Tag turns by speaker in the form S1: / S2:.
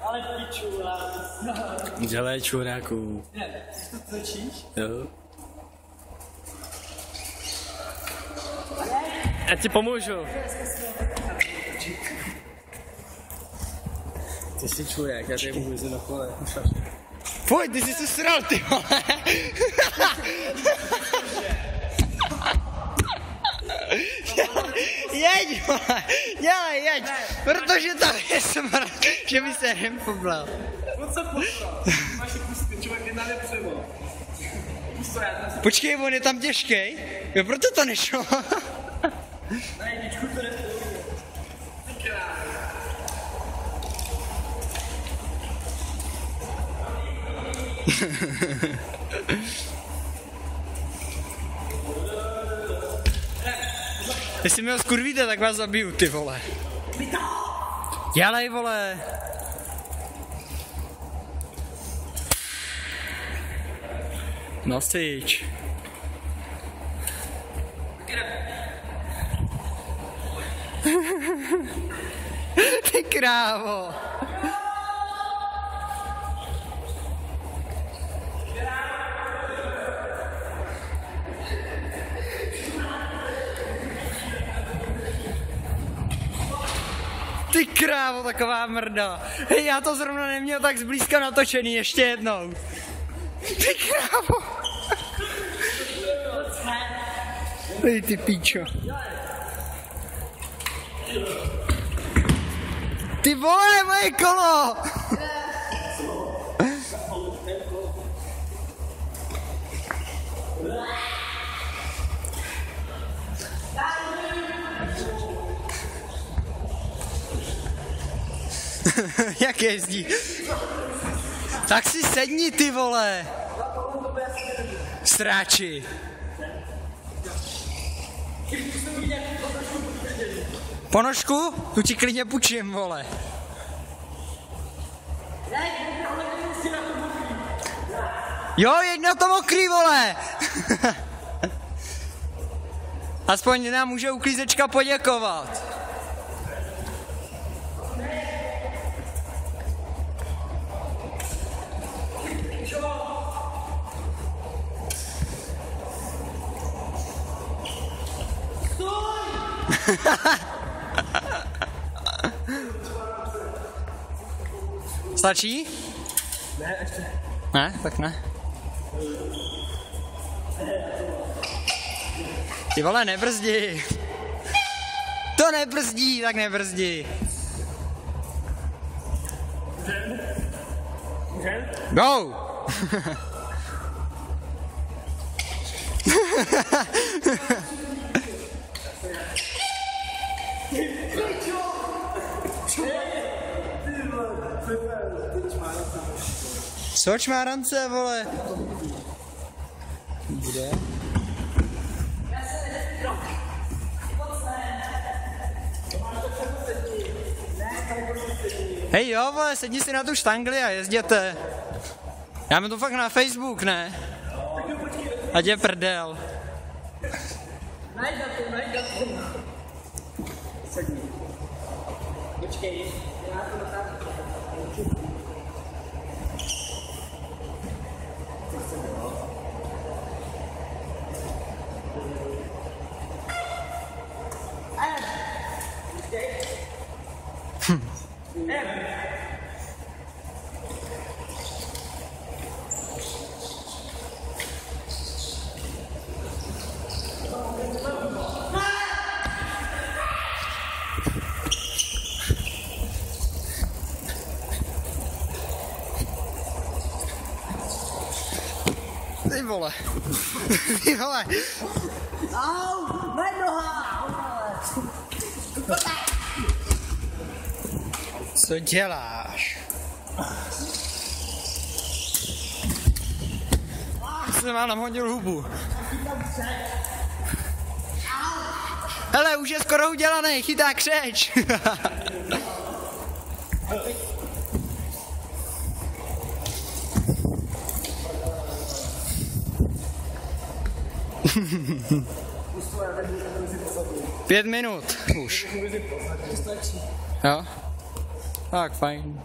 S1: Ale ty čurák.
S2: Dělej čuráku.
S1: Ne, ty to cvičíš?
S2: Jo. Já ti pomůžu. Ty jsi čurák, já tady můžu na kole.
S3: Pojď, ty jsi se sral, ty vole. Jeď, vole, dělej, jeď, protože tam je smrt, že by se nepobral.
S1: Pojď se poslat, máš pusty, člověk je na nepřevo.
S3: Počkej, on je tam těžkej, jo, proto to nešlo.
S1: Na jedničku to nepůjde. Ty král.
S3: Jestli mi ho skurvíte, tak vás zabiju, ty vole. Dělej, vole. Nosič. Ty krávo. Ty krávo, taková mrda. Hej, já to zrovna neměl tak zblízka natočený, ještě jednou. Ty krávo. Hej, ty píčo. Ty vole, moje kolo. Jak jezdí? Tak si sedni, ty vole. Sráči. Ponožku? Tu ti klidně půjčím, vole. Jo, jeď na to mokrý, vole. Aspoň nám může uklízečka poděkovat. Stačí?
S1: Ne, ještě.
S3: Ne, tak ne. Ty vole, nebrzdí. To nebrzdí, tak nebrzdí.
S1: Můžem?
S3: Go! Co čmárance, vole? Kde? Hej jo, vole, sedni si na tu štangli a jezděte. Já mám to fakt na Facebook, ne? Ať je prdel.
S1: Najď na to. Sedni. Počkej, já to natáčím.
S3: Ty vole. Ty vole.
S1: Au, moje noha.
S3: Co děláš? Jsem vám namhodil hubu. Hele, už je skoro udělaný, chytá křeč. Pět minut už. Jo. Tak fajn.